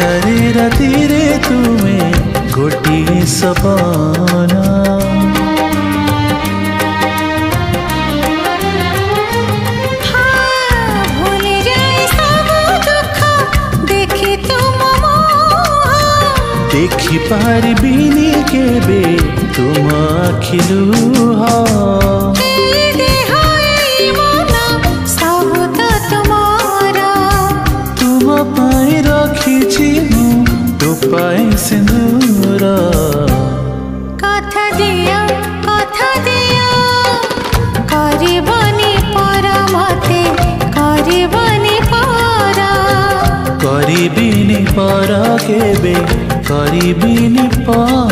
हजारे रातिरे तुमे गोटिए सपना देखि पारिबिनी केबे तुम आखिलुह तुम पाई रखिछि तो पाई सिंदूर कथा दिया करबनी पर मते करबनी पर करिबिनी पर केबे करिबिनी पर